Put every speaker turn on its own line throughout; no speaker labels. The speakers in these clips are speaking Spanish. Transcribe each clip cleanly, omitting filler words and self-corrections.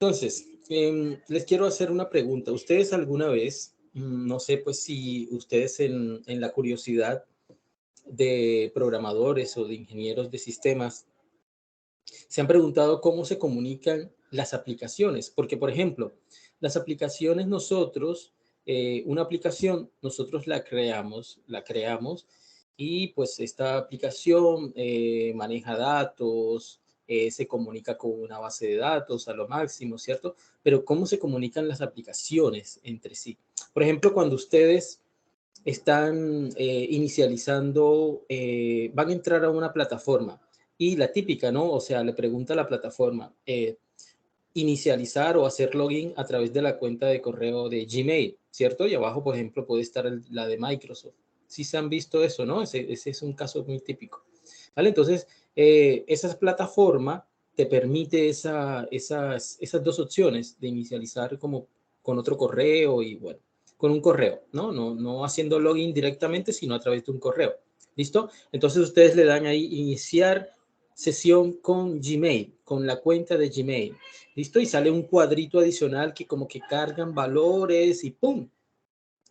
Entonces, les quiero hacer una pregunta. ¿Ustedes alguna vez, no sé, pues si ustedes en la curiosidad de programadores o de ingenieros de sistemas, se han preguntado cómo se comunican las aplicaciones? Porque, por ejemplo, las aplicaciones nosotros, una aplicación, nosotros la creamos y pues esta aplicación maneja datos, se comunica con una base de datos a lo máximo, ¿cierto? Pero ¿cómo se comunican las aplicaciones entre sí? Por ejemplo, cuando ustedes están inicializando, van a entrar a una plataforma y la típica, ¿no? O sea, le pregunta a la plataforma, inicializar o hacer login a través de la cuenta de correo de Gmail, ¿cierto? Y abajo, por ejemplo, puede estar la de Microsoft. Sí se han visto eso, ¿no? Ese es un caso muy típico. ¿Vale? Entonces, esa plataforma te permite esas dos opciones de inicializar como con otro correo y bueno, con un correo, ¿no? No haciendo login directamente, sino a través de un correo. ¿Listo? Entonces ustedes le dan ahí iniciar sesión con Gmail, con la cuenta de Gmail. ¿Listo? Y sale un cuadrito adicional que como que cargan valores y ¡pum!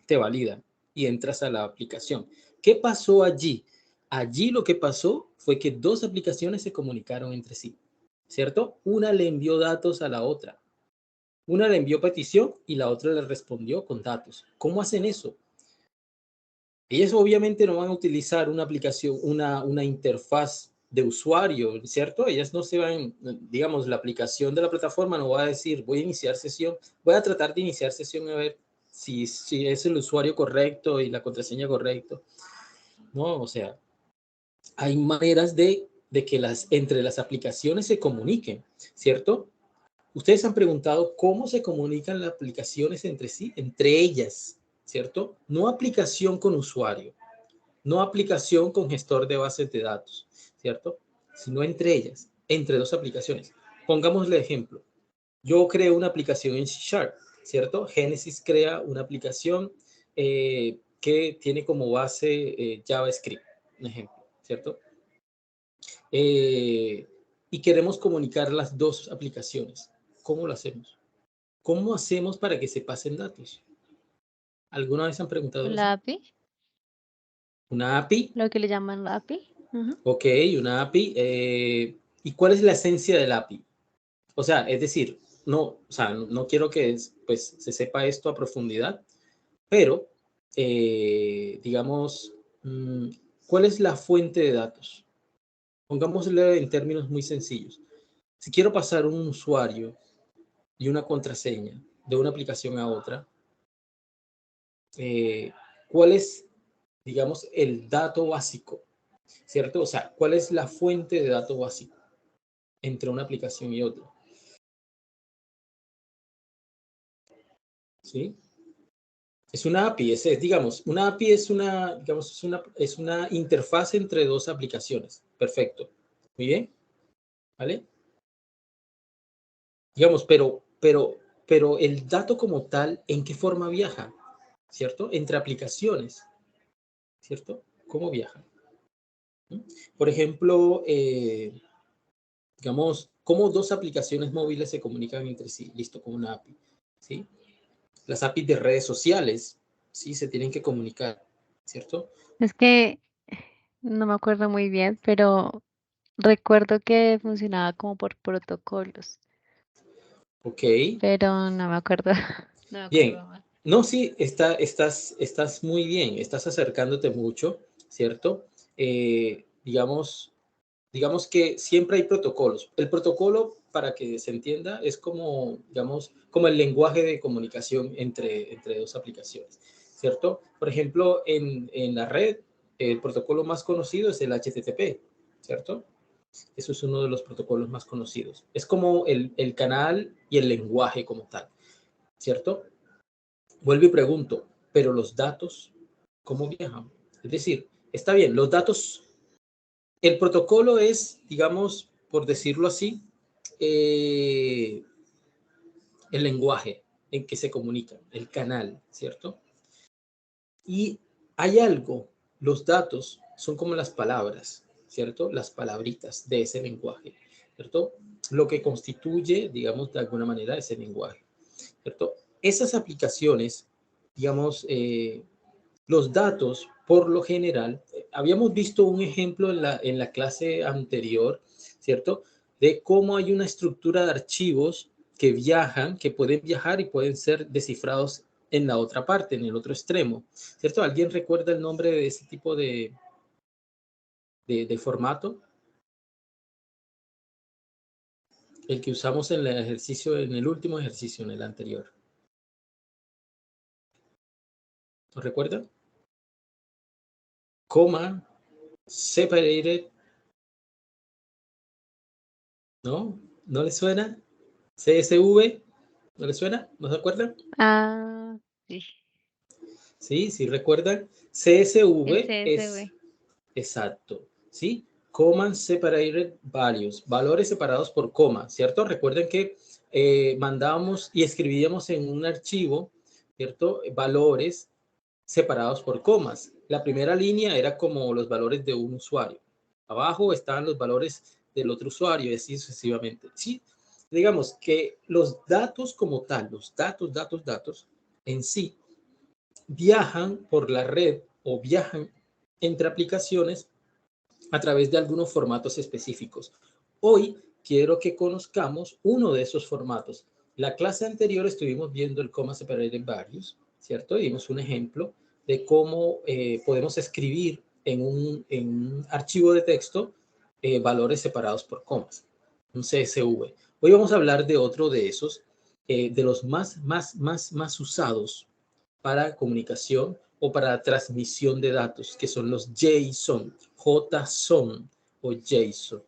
Te validan y entras a la aplicación. ¿Qué pasó allí? Allí lo que pasó fue que dos aplicaciones se comunicaron entre sí, ¿cierto? Una le envió datos a la otra. Una le envió petición y la otra le respondió con datos. ¿Cómo hacen eso? Ellas obviamente no van a utilizar una aplicación, una interfaz de usuario, ¿cierto? Ellas no se van, digamos, la aplicación de la plataforma no va a decir, voy a iniciar sesión, voy a tratar de iniciar sesión a ver si es el usuario correcto y la contraseña correcto. No, o sea, hay maneras de que entre las aplicaciones se comuniquen, ¿cierto? Ustedes han preguntado cómo se comunican las aplicaciones entre sí, entre ellas, ¿cierto? No aplicación con usuario, no aplicación con gestor de bases de datos, ¿cierto? Sino entre ellas, entre dos aplicaciones. Pongámosle ejemplo. Yo creo una aplicación en C#, ¿cierto? Genesis crea una aplicación que tiene como base JavaScript, un ejemplo, ¿cierto? Y queremos comunicar las dos aplicaciones. ¿Cómo lo hacemos? ¿Cómo hacemos para que se pasen datos? ¿Alguna vez han preguntado eso?
La API,
¿Una API?
lo que le llaman la API. Ujú.
Ok, una API. ¿Y cuál es la esencia del API? O sea, es decir, no quiero que pues, se sepa esto a profundidad, pero, digamos, ¿cuál es la fuente de datos? Pongámosle en términos muy sencillos. Si quiero pasar un usuario y una contraseña de una aplicación a otra, ¿cuál es, digamos, el dato básico? ¿Cierto? O sea, ¿cuál es la fuente de datos básico entre una aplicación y otra? ¿Sí? Es una API, digamos, una API digamos, es una interfaz entre dos aplicaciones. Perfecto. Muy bien. ¿Vale? Digamos, pero el dato como tal, ¿en qué forma viaja? ¿Cierto? Entre aplicaciones. ¿Cierto? ¿Cómo viaja? ¿Mm? Por ejemplo, digamos, ¿cómo dos aplicaciones móviles se comunican entre sí? Listo, con una API. ¿Sí? Las APIs de redes sociales, sí, se tienen que comunicar, ¿cierto?
Es que no me acuerdo muy bien, pero recuerdo que funcionaba como por protocolos,
Ok,
pero no me acuerdo, no me
bien.
acuerdo más.
No, sí, estás muy bien, estás acercándote mucho, ¿cierto? Digamos que siempre hay protocolos. El protocolo, para que se entienda, es como, digamos, como el lenguaje de comunicación entre dos aplicaciones, ¿cierto? Por ejemplo, en la red, el protocolo más conocido es el HTTP, ¿cierto? Eso es uno de los protocolos más conocidos. Es como el canal y el lenguaje como tal, ¿cierto? Vuelvo y pregunto, pero los datos, ¿cómo viajan? Es decir, está bien, los datos, el protocolo es, digamos, por decirlo así, eh, el lenguaje en que se comunican, el canal, ¿cierto? Y hay algo, los datos son como las palabras, ¿cierto? Las palabritas de ese lenguaje, ¿cierto? lo que constituye, digamos, de alguna manera ese lenguaje, ¿cierto? Esas aplicaciones, digamos, los datos, por lo general, habíamos visto un ejemplo en la clase anterior, ¿cierto? De cómo hay una estructura de archivos que viajan, que pueden viajar y pueden ser descifrados en la otra parte, en el otro extremo, ¿cierto? ¿Alguien recuerda el nombre de ese tipo de formato? El que usamos en el ejercicio, en el último ejercicio, en el anterior. ¿Lo recuerdan? Coma, separated, ¿no? ¿No le suena? CSV, ¿no le suena? ¿No se acuerdan?
Ah, sí,
Sí, sí recuerdan. CSV es
SSV.
exacto, ¿sí? Command Separated Values, valores separados por coma, ¿cierto? Recuerden que mandábamos y escribíamos en un archivo, ¿cierto? Valores separados por comas. La primera línea era como los valores de un usuario. Abajo estaban los valores del otro usuario y así sucesivamente. Sí, digamos que los datos como tal, los datos en sí, viajan por la red o viajan entre aplicaciones a través de algunos formatos específicos. Hoy quiero que conozcamos uno de esos formatos. La clase anterior estuvimos viendo el comma separated values, ¿cierto? Y vimos un ejemplo de cómo podemos escribir en un archivo de texto valores separados por comas, un CSV. Hoy vamos a hablar de otro de esos, de los más usados para comunicación o para transmisión de datos, que son los JSON, JSON o JSON,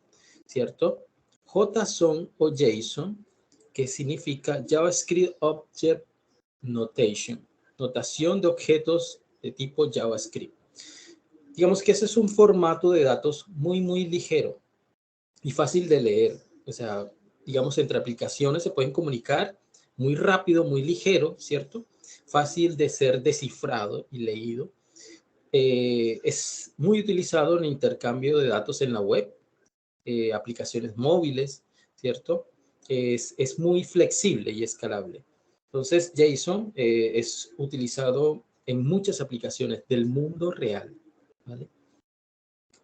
¿cierto? JSON o JSON, que significa JavaScript Object Notation, notación de objetos de tipo JavaScript. Digamos que ese es un formato de datos muy ligero y fácil de leer. O sea, digamos, entre aplicaciones se pueden comunicar muy rápido, muy ligero, ¿cierto? Fácil de ser descifrado y leído. Es muy utilizado en el intercambio de datos en la web, aplicaciones móviles, ¿cierto? Es muy flexible y escalable. Entonces, JSON es utilizado en muchas aplicaciones del mundo real, ¿vale?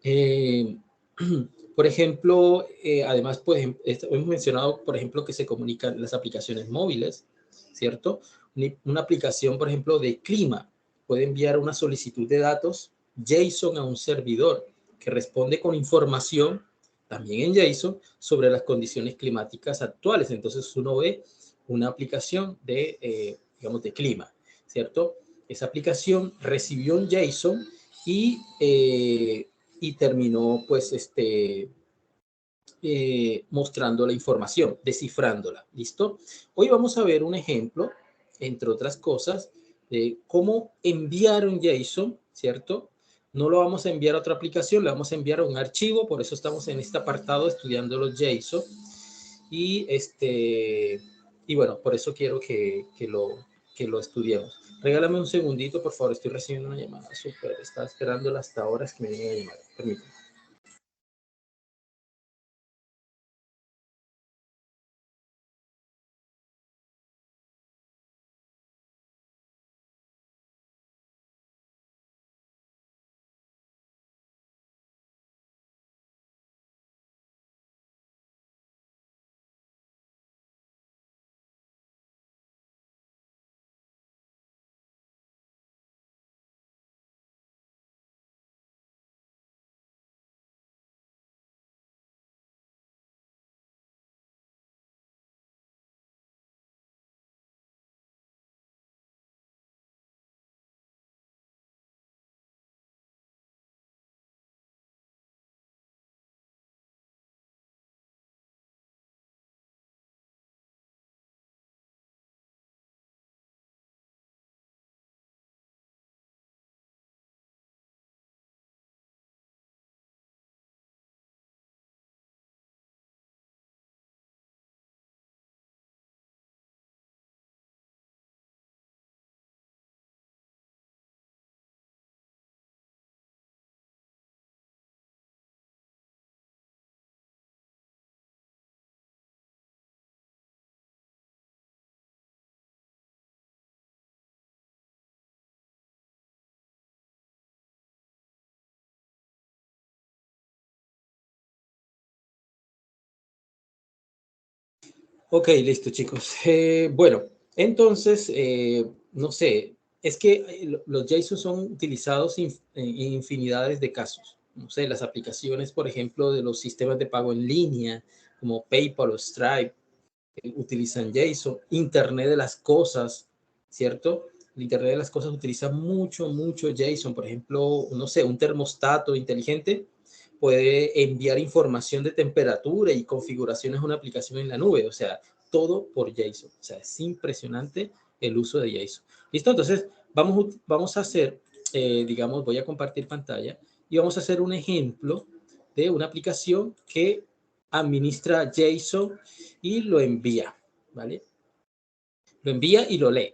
Eh, por ejemplo, además, pues, hemos mencionado, por ejemplo, que se comunican las aplicaciones móviles, ¿cierto? Una aplicación, por ejemplo, de clima puede enviar una solicitud de datos JSON a un servidor que responde con información, también en JSON, sobre las condiciones climáticas actuales. Entonces, uno ve una aplicación de, digamos, de clima, ¿cierto? Esa aplicación recibió un JSON y y terminó pues mostrando la información, descifrándola. ¿Listo? Hoy vamos a ver un ejemplo, entre otras cosas, de cómo enviar un JSON, ¿cierto? No lo vamos a enviar a otra aplicación, lo vamos a enviar a un archivo, por eso estamos en este apartado estudiando los JSON. Y, y bueno, por eso quiero que lo estudiemos. Regálame un segundito, por favor, estoy recibiendo una llamada. Súper, estaba esperándola hasta ahora, es que me viene a llamar. Permítame. Ok, listo, chicos. Bueno, entonces, no sé, es que los JSON son utilizados en infinidades de casos. No sé, las aplicaciones, por ejemplo, de los sistemas de pago en línea, como PayPal o Stripe, utilizan JSON. Internet de las cosas, ¿cierto? El Internet de las cosas utiliza mucho, mucho JSON. Por ejemplo, no sé, un termostato inteligente puede enviar información de temperatura y configuraciones a una aplicación en la nube, o sea, todo por JSON. O sea, es impresionante el uso de JSON. ¿Listo? Entonces, vamos a hacer, digamos, voy a compartir pantalla y vamos a hacer un ejemplo de una aplicación que administra JSON y lo envía, ¿vale? Lo envía y lo lee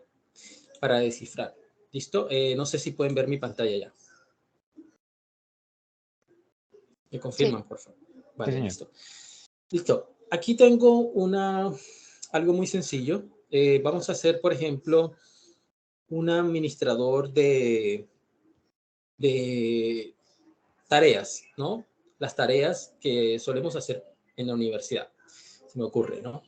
para descifrar. ¿Listo? No sé si pueden ver mi pantalla ya. Me
Sí,
confirman, por favor.
Sí,
Vale,
señor.
listo. Listo. Aquí tengo algo muy sencillo. Vamos a hacer, por ejemplo, un administrador de tareas, ¿no? Las tareas que solemos hacer en la universidad, se me ocurre, ¿no?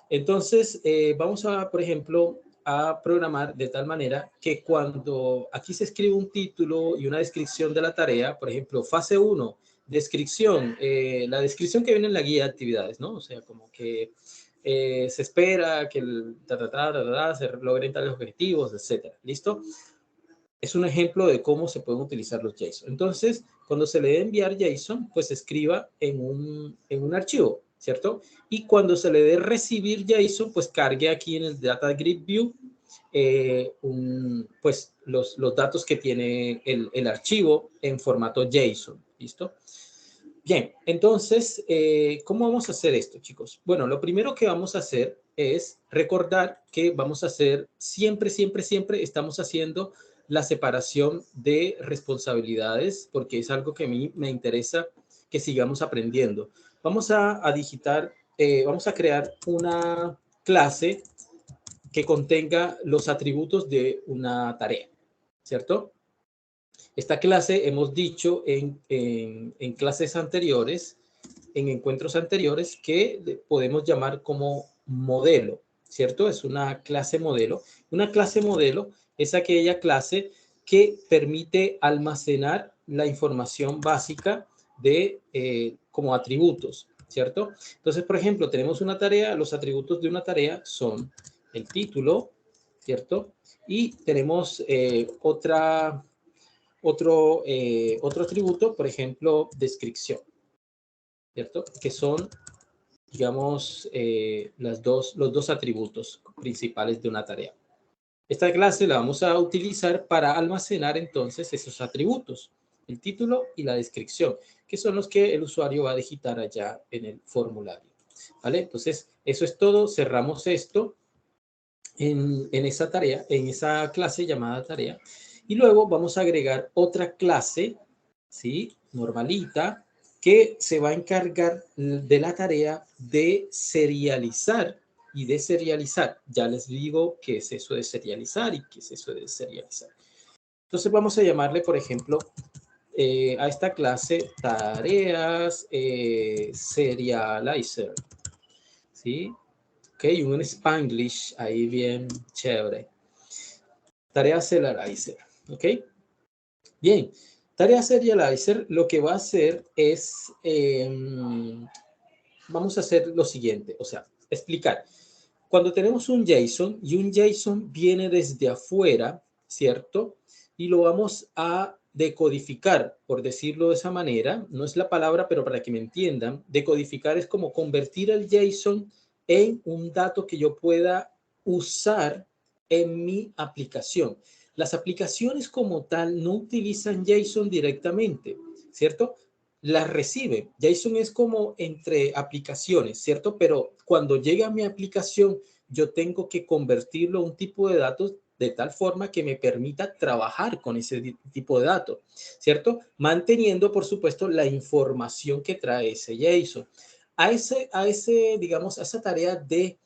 Entonces, vamos a, por ejemplo, a programar de tal manera que cuando aquí se escribe un título y una descripción de la tarea, por ejemplo, fase 1, descripción, la descripción que viene en la guía de actividades, ¿no? O sea, como que se espera que se logren tales objetivos, etcétera. ¿Listo? Es un ejemplo de cómo se pueden utilizar los JSON. Entonces, cuando se le dé enviar JSON, pues escriba en un archivo, ¿cierto? Y cuando se le dé recibir JSON, pues cargue aquí en el Data Grid View pues los datos que tiene el archivo en formato JSON, ¿listo? Bien, entonces, ¿cómo vamos a hacer esto, chicos? Bueno, lo primero que vamos a hacer es recordar que vamos a hacer siempre, siempre, siempre estamos haciendo la separación de responsabilidades, porque es algo que a mí me interesa que sigamos aprendiendo. Vamos a digitar, vamos a crear una clase que contenga los atributos de una tarea, ¿cierto? Esta clase hemos dicho en clases anteriores, en encuentros anteriores, que podemos llamar como modelo, ¿cierto? Es una clase modelo. Una clase modelo es aquella clase que permite almacenar la información básica de como atributos, ¿cierto? Entonces, por ejemplo, tenemos una tarea, los atributos de una tarea son el título, ¿cierto? Y tenemos otro atributo, por ejemplo, descripción, ¿cierto? Que son, digamos, los dos atributos principales de una tarea. Esta clase la vamos a utilizar para almacenar entonces esos atributos, el título y la descripción, que son los que el usuario va a digitar allá en el formulario. ¿Vale? Entonces, eso es todo. Cerramos esto en esa tarea, en esa clase llamada tarea. Y luego vamos a agregar otra clase, ¿sí? Normalita, que se va a encargar de la tarea de serializar y de serializar. Ya les digo qué es eso de serializar y qué es eso de serializar. Entonces vamos a llamarle, por ejemplo, a esta clase tareas serializer, ¿sí? Ok, un Spanglish ahí bien chévere. Tarea Serializer, ¿ok? Bien, Tarea Serializer lo que va a hacer es, vamos a hacer lo siguiente, o sea, explicar. Cuando tenemos un JSON y un JSON viene desde afuera, ¿cierto? Y lo vamos a decodificar, por decirlo de esa manera, no es la palabra, pero para que me entiendan, decodificar es como convertir el JSON en un dato que yo pueda usar en mi aplicación. Las aplicaciones como tal no utilizan JSON directamente, ¿cierto? Las recibe. JSON es como entre aplicaciones, ¿cierto? Pero cuando llega a mi aplicación, yo tengo que convertirlo a un tipo de datos de tal forma que me permita trabajar con ese tipo de datos, ¿cierto? Manteniendo, por supuesto, la información que trae ese JSON. Digamos, a esa tarea de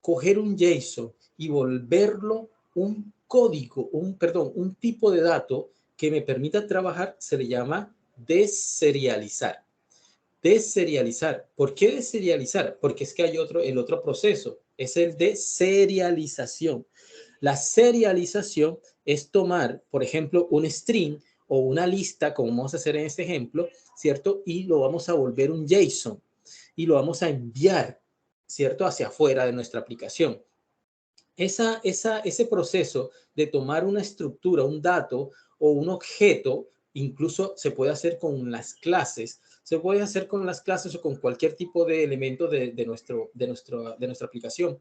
coger un JSON y volverlo un código, un tipo de dato que me permita trabajar, se le llama deserializar. deserializar. ¿Por qué deserializar? Porque es que hay el otro proceso, es el de serialización. La serialización es tomar, por ejemplo, un string o una lista, como vamos a hacer en este ejemplo, ¿cierto? Y lo vamos a volver un JSON y lo vamos a enviar, ¿cierto? Hacia afuera de nuestra aplicación. Ese proceso de tomar una estructura, un dato o un objeto, incluso se puede hacer con las clases, se puede hacer con las clases o con cualquier tipo de elemento de nuestra aplicación.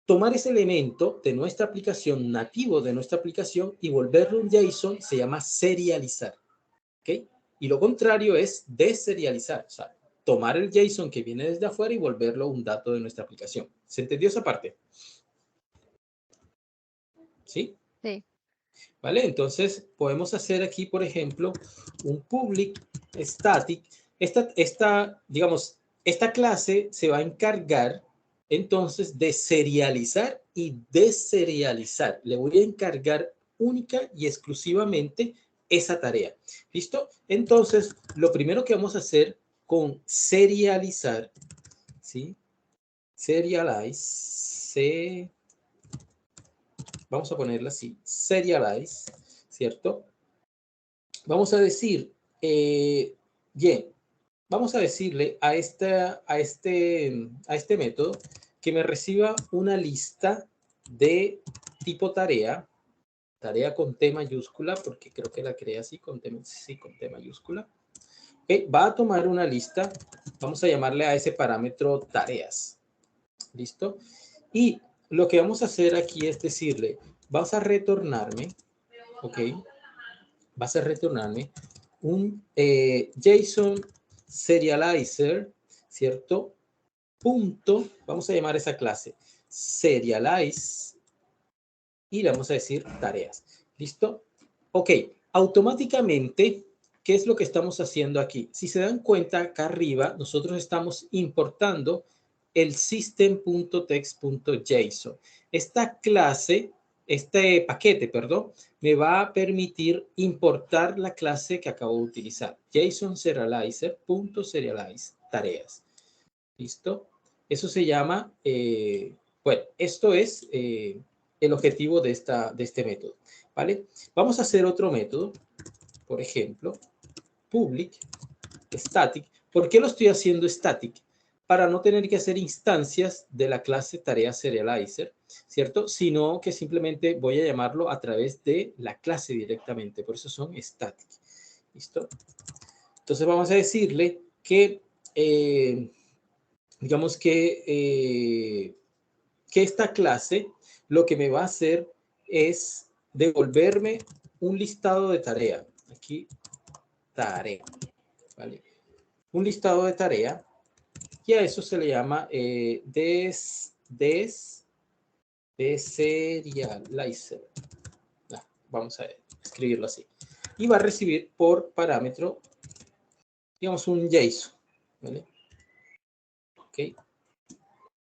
Tomar ese elemento de nuestra aplicación, nativo de nuestra aplicación, y volverlo un JSON se llama serializar. ¿Ok? Y lo contrario es deserializar, o sea, tomar el JSON que viene desde afuera y volverlo un dato de nuestra aplicación. ¿Se entendió esa parte? ¿Sí?
Sí.
¿Vale? Entonces, podemos hacer aquí, por ejemplo, un public static. Digamos, esta clase se va a encargar entonces de serializar y deserializar. Le voy a encargar única y exclusivamente esa tarea. ¿Listo? Entonces, lo primero que vamos a hacer con serializar, ¿sí? Serialize, vamos a ponerla así, serialize, ¿cierto? Vamos a decir, bien, vamos a decirle a este método que me reciba una lista de tipo tarea, tarea con T mayúscula, porque creo que la creé así, con T mayúscula. Okay, va a tomar una lista, vamos a llamarle a ese parámetro tareas, ¿listo? Y lo que vamos a hacer aquí es decirle, vas a retornarme, ¿ok? Vas a retornarme un JSON serializer, ¿cierto? Punto, vamos a llamar esa clase serialize y le vamos a decir tareas. ¿Listo? Ok, automáticamente, ¿qué es lo que estamos haciendo aquí? Si se dan cuenta, acá arriba nosotros estamos importando el system.text.json. Esta clase, este paquete, perdón, me va a permitir importar la clase que acabo de utilizar. JSON serializer.serialize tareas. ¿Listo? Eso se llama, bueno, esto es el objetivo de este método, ¿vale? Vamos a hacer otro método, por ejemplo, public static. ¿Por qué lo estoy haciendo static? Para no tener que hacer instancias de la clase tarea serializer, ¿cierto? Sino que simplemente voy a llamarlo a través de la clase directamente. Por eso son static. ¿Listo? Entonces vamos a decirle que, digamos que esta clase lo que me va a hacer es devolverme un listado de tarea. Aquí, tarea. ¿Vale? Un listado de tarea. Y a eso se le llama deserializer. Vamos a escribirlo así. Y va a recibir por parámetro, digamos, un JSON. ¿Vale? Ok.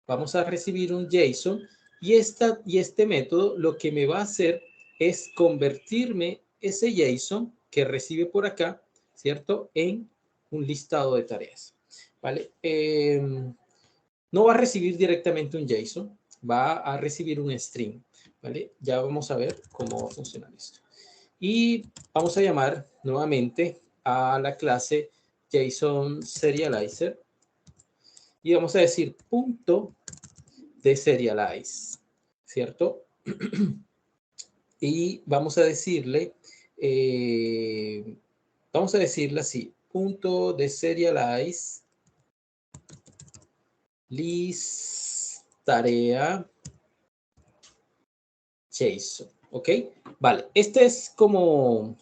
Vamos a recibir un JSON y este método lo que me va a hacer es convertirme ese JSON que recibe por acá, ¿cierto? En un listado de tareas, ¿vale? No va a recibir directamente un JSON, va a recibir un string, ¿vale? Ya vamos a ver cómo va a funcionar esto. Y vamos a llamar nuevamente a la clase JSON serializer y vamos a decir punto deserialize, ¿cierto? Y vamos a decirle así, punto deserialize list tarea JSON, ¿ok? Vale, este es como,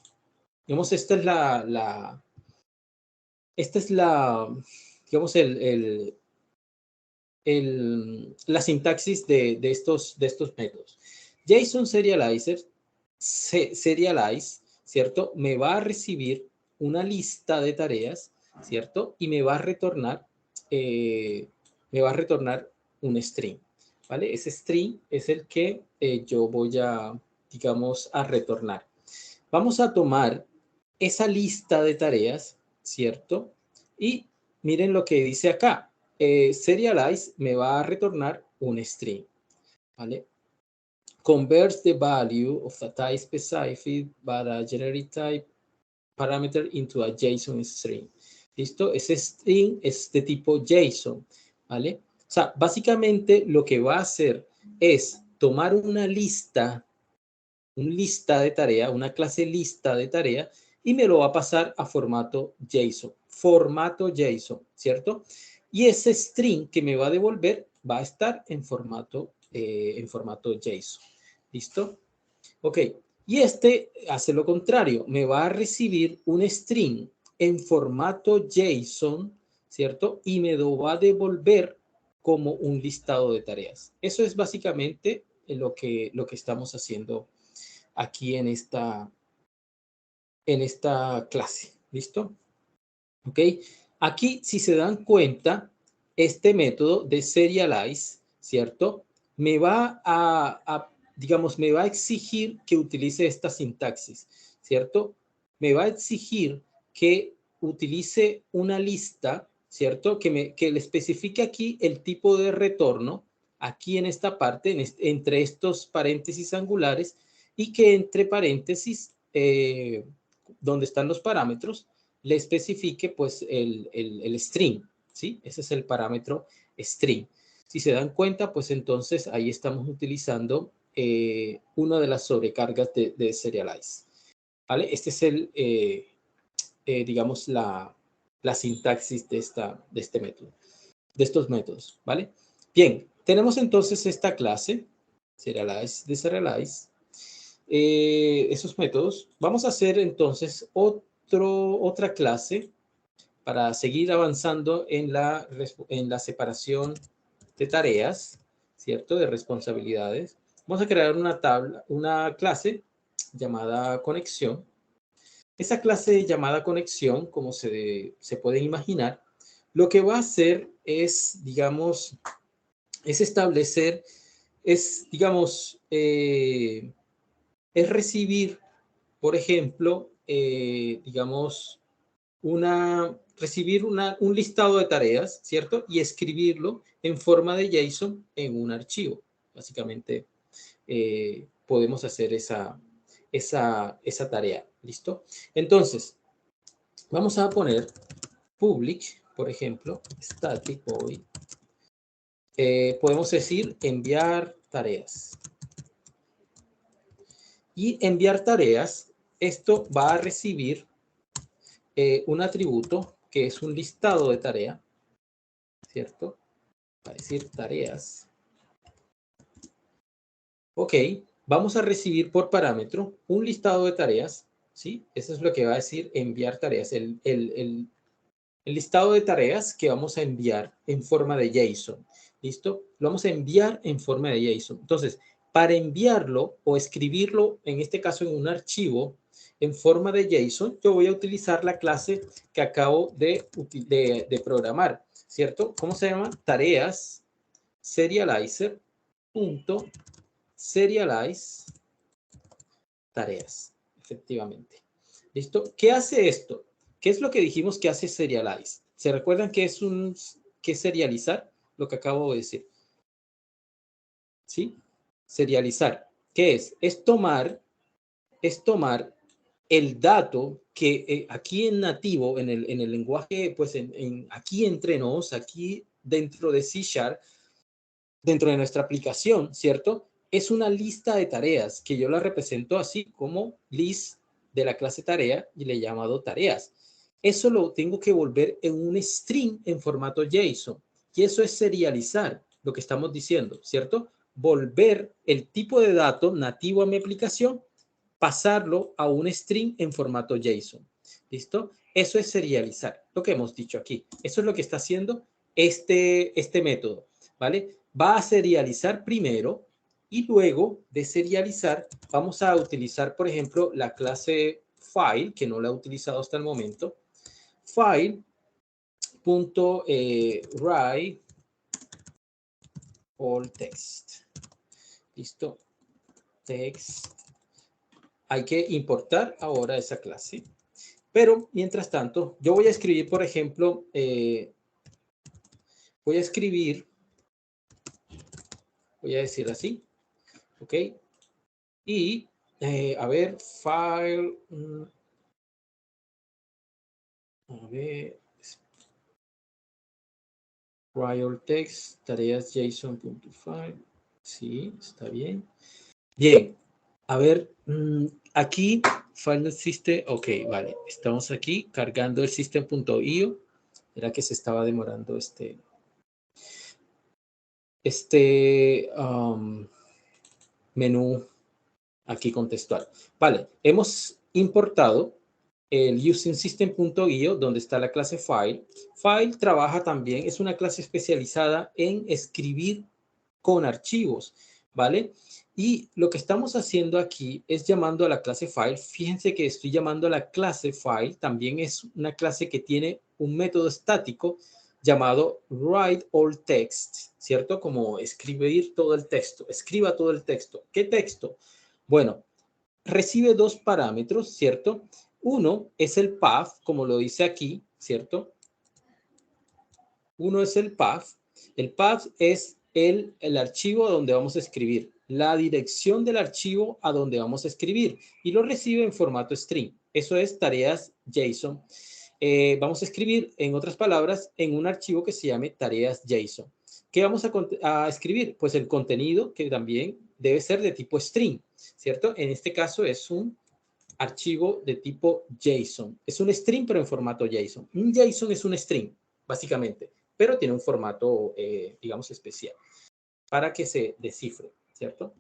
digamos, esta es digamos, la sintaxis de estos métodos. JSON serializer, serialize, ¿cierto? Me va a recibir una lista de tareas, ¿cierto? Y me va a retornar un string, ¿vale? Ese string es el que yo voy a, digamos, a retornar. Vamos a tomar esa lista de tareas, ¿cierto? Y miren lo que dice acá. Serialize me va a retornar un string, ¿vale? Converts the value of a type specified by a generic type parameter into a JSON string. ¿Listo? Ese string es de tipo JSON, ¿vale? O sea, básicamente lo que va a hacer es tomar una lista de tarea, una clase lista de tarea, y me lo va a pasar a formato JSON, ¿cierto? Y ese string que me va a devolver va a estar en formato JSON, ¿listo? Ok, y este hace lo contrario, me va a recibir un string en formato JSON, ¿cierto? Y me lo va a devolver como un listado de tareas. Eso es básicamente lo que estamos haciendo aquí en esta clase. ¿Listo? ¿Ok? Aquí, si se dan cuenta, este método de serialize, ¿cierto? Me va digamos, me va a exigir que utilice esta sintaxis, ¿cierto? Me va a exigir que utilice una lista, ¿cierto? Que le especifique aquí el tipo de retorno, aquí en esta parte, entre estos paréntesis angulares, y que entre paréntesis, donde están los parámetros, le especifique pues el string, ¿sí? Ese es el parámetro string. Si se dan cuenta, pues entonces ahí estamos utilizando una de las sobrecargas de serialize, ¿vale? Este es digamos, la sintaxis de este método, de estos métodos, ¿vale? Bien, tenemos entonces esta clase, de serialize, esos métodos. Vamos a hacer entonces otra clase para seguir avanzando en la separación de tareas, ¿cierto? De responsabilidades. Vamos a crear una clase llamada conexión. Esa clase llamada conexión, como se pueden imaginar, lo que va a hacer es, digamos, es establecer, digamos, es recibir, por ejemplo, digamos, recibir un listado de tareas, ¿cierto? Y escribirlo en forma de JSON en un archivo. Básicamente, podemos hacer esa tarea, ¿listo? Entonces, vamos a poner public, por ejemplo, static void. Podemos decir enviar tareas. Y enviar tareas, esto va a recibir un atributo que es un listado de tarea, ¿cierto? Va a decir tareas. Ok, vamos a recibir por parámetro un listado de tareas, ¿sí? Eso es lo que va a decir enviar tareas, el listado de tareas que vamos a enviar en forma de JSON, ¿listo? Lo vamos a enviar en forma de JSON. Entonces, para enviarlo o escribirlo, en este caso en un archivo, en forma de JSON, yo voy a utilizar la clase que acabo de programar, ¿cierto? ¿Cómo se llama? Tareas serializer. Serialize tareas, efectivamente. ¿Listo? ¿Qué hace esto? ¿Qué es lo que dijimos que hace serialize? ¿Se recuerdan qué es serializar? Lo que acabo de decir. ¿Sí? Serializar. ¿Qué es? Es tomar el dato que aquí en nativo, en el lenguaje, pues aquí entre nos, aquí dentro de C#, dentro de nuestra aplicación, ¿cierto? Es una lista de tareas que yo la represento así como list de la clase tarea y le he llamado tareas. Eso lo tengo que volver en un string en formato JSON. Y eso es serializar lo que estamos diciendo, ¿cierto? Volver el tipo de dato nativo a mi aplicación, pasarlo a un string en formato JSON. ¿Listo? Eso es serializar, lo que hemos dicho aquí. Eso es lo que está haciendo este método, ¿vale? Va a serializar primero y luego de serializar vamos a utilizar, por ejemplo, la clase file, que no la he utilizado hasta el momento, file.write all text. ¿Listo? Text. Hay que importar ahora esa clase. Pero, mientras tanto, yo voy a escribir, por ejemplo, voy a decir así, ¿ok? Y, a ver, file, a ver, prior text, tareas JSON.file, sí, está bien. Bien, a ver, aquí, Final System, ok, vale, estamos aquí cargando el system.io. Era que se estaba demorando este menú aquí contextual. Vale, hemos importado el useInSystem.io, donde está la clase file. File trabaja también, es una clase especializada en escribir con archivos, ¿vale? Y lo que estamos haciendo aquí es llamando a la clase file. Fíjense que estoy llamando a la clase file. También es una clase que tiene un método estático llamado writeAllText, ¿cierto? Como escribir todo el texto. Escriba todo el texto. ¿Qué texto? Bueno, recibe dos parámetros, ¿cierto? Uno es el path, como lo dice aquí, ¿cierto? Uno es el path. El path es el archivo donde vamos a escribir, la dirección del archivo a donde vamos a escribir y lo recibe en formato string. Eso es tareas JSON. Vamos a escribir, en otras palabras, en un archivo que se llame tareas JSON. ¿Qué vamos a escribir? Pues el contenido, que también debe ser de tipo string, ¿cierto? En este caso es un archivo de tipo JSON. Es un string, pero en formato JSON. Un JSON es un string, básicamente, pero tiene un formato, digamos, especial para que se descifre, ¿cierto?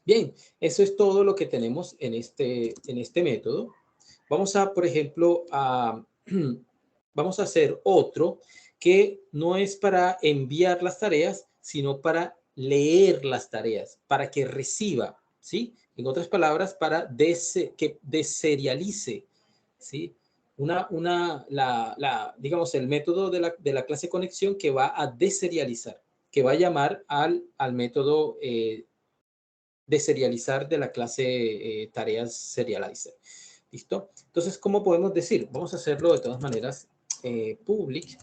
Bien, eso es todo lo que tenemos en este método. Vamos a, por ejemplo, vamos a hacer otro que no es para enviar las tareas, sino para leer las tareas, para que reciba, ¿sí? En otras palabras, para que deserialice, ¿sí? Digamos, el método de la clase conexión que va a deserializar, que va a llamar al método deserializar de la clase tareas serializer. ¿Listo? Entonces, ¿cómo podemos decir? Vamos a hacerlo de todas maneras. Public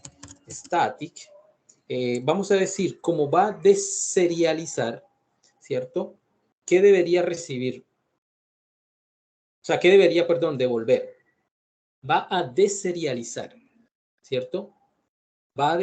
static. Vamos a decir, cómo va a deserializar, ¿cierto? ¿Qué debería recibir? O sea, ¿qué debería, perdón, devolver? Va a deserializar, ¿cierto? Va a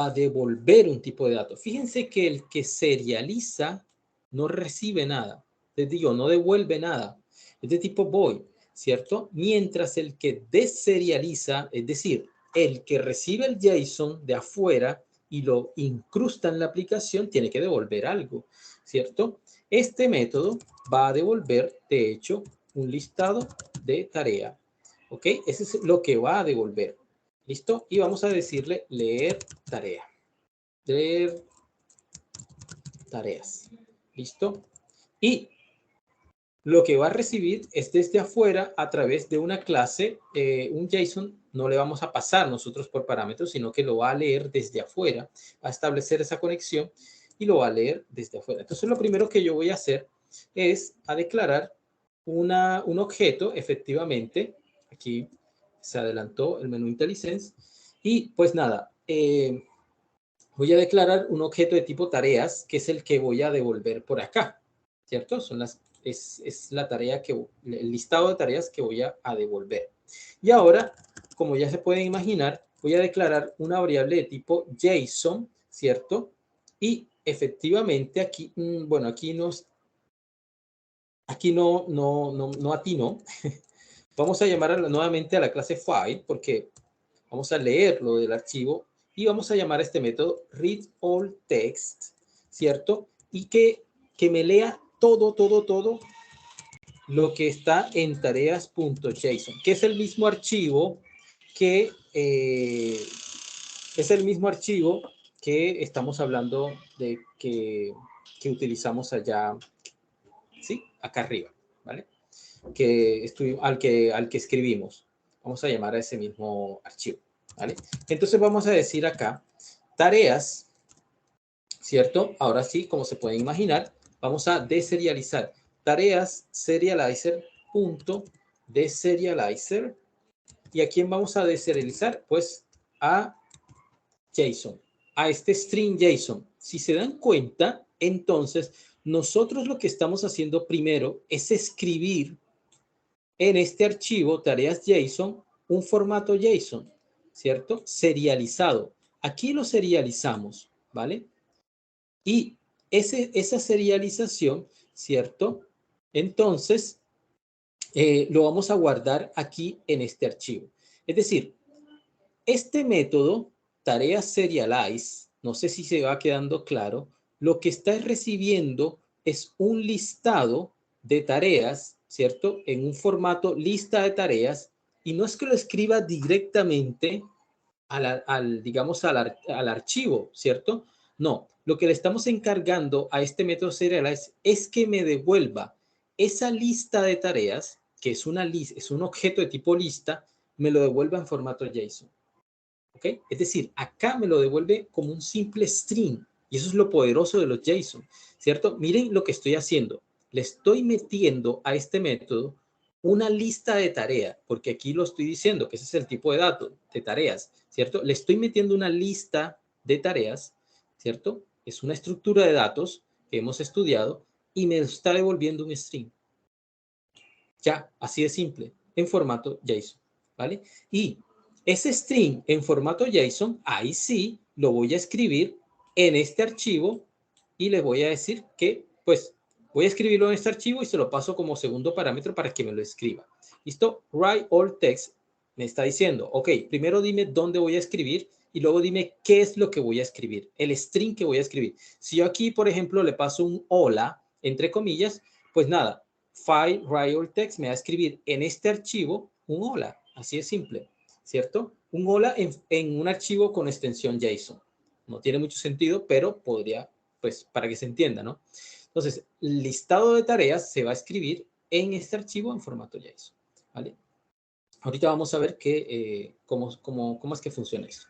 devolver un tipo de datos. Fíjense que el que serializa no recibe nada. Les digo, no devuelve nada. Es de tipo void, ¿cierto? Mientras el que deserializa, es decir, el que recibe el JSON de afuera y lo incrusta en la aplicación, tiene que devolver algo, ¿cierto? Este método va a devolver, de hecho, un listado de tarea. ¿Ok? Ese es lo que va a devolver. ¿Listo? Y vamos a decirle leer tarea. Leer tareas. ¿Listo? Y lo que va a recibir es desde afuera a través de una clase, un JSON, no le vamos a pasar nosotros por parámetros, sino que lo va a leer desde afuera, va a establecer esa conexión y lo va a leer desde afuera. Entonces, lo primero que yo voy a hacer es a declarar un objeto, efectivamente, aquí se adelantó el menú IntelliSense, y pues nada, voy a declarar un objeto de tipo tareas, que es el que voy a devolver por acá, ¿cierto? Es la tarea el listado de tareas que voy a devolver. Y ahora, como ya se pueden imaginar, voy a declarar una variable de tipo JSON, ¿cierto? Y efectivamente aquí, bueno, aquí no atino. Vamos a llamar nuevamente a la clase file porque vamos a leerlo del archivo y vamos a llamar a este método readAllText, ¿cierto? Y que me lea todo lo que está en tareas.json, que es el mismo archivo que estamos hablando de que utilizamos allá, ¿sí? Acá arriba, ¿vale? Al que escribimos. Vamos a llamar a ese mismo archivo, ¿vale? Entonces vamos a decir acá, tareas, ¿cierto? Ahora sí, como se pueden imaginar, vamos a deserializar. Tareas serializer.deserializer, ¿Y a quién vamos a deserializar? Pues a JSON, a este string JSON. Si se dan cuenta, entonces nosotros lo que estamos haciendo primero es escribir en este archivo tareas JSON un formato JSON, ¿cierto? Serializado. Aquí lo serializamos, ¿vale? Y esa serialización, ¿cierto? Entonces, lo vamos a guardar aquí en este archivo. Es decir, este método, tareas serialize, no sé si se va quedando claro, lo que está recibiendo es un listado de tareas, ¿cierto? En un formato lista de tareas, y no es que lo escriba directamente digamos, al archivo, ¿cierto? No, lo que le estamos encargando a este método serialize es que me devuelva esa lista de tareas, que es es un objeto de tipo lista, me lo devuelva en formato JSON. ¿Ok? Es decir, acá me lo devuelve como un simple string. Y eso es lo poderoso de los JSON, ¿cierto? Miren lo que estoy haciendo. Le estoy metiendo a este método una lista de tareas, porque aquí lo estoy diciendo, que ese es el tipo de datos, de tareas, ¿cierto? Le estoy metiendo una lista de tareas, ¿cierto? Es una estructura de datos que hemos estudiado y me está devolviendo un string. Ya, así de simple, en formato JSON, ¿vale? Y ese string en formato JSON, ahí sí lo voy a escribir en este archivo y le voy a decir que, pues, voy a escribirlo en este archivo y se lo paso como segundo parámetro para que me lo escriba. ¿Listo? Write all text me está diciendo, ok, primero dime dónde voy a escribir y luego dime qué es lo que voy a escribir, el string que voy a escribir. Si yo aquí, por ejemplo, le paso un hola, entre comillas, pues nada, file write all text me va a escribir en este archivo un hola, así de simple, ¿cierto? Un hola en un archivo con extensión JSON. No tiene mucho sentido, pero podría, pues, para que se entienda, ¿no? Entonces, el listado de tareas se va a escribir en este archivo en formato JSON, ¿vale? Ahorita vamos a ver cómo es que funciona esto.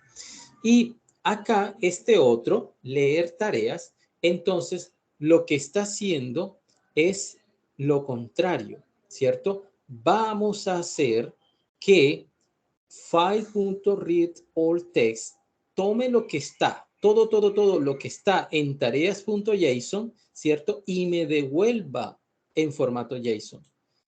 Y acá, este otro, leer tareas, entonces, lo que está haciendo es lo contrario, ¿cierto? Vamos a hacer que file.readAllText tome lo que está, todo lo que está en tareas.json, ¿cierto? Y me devuelva en formato JSON,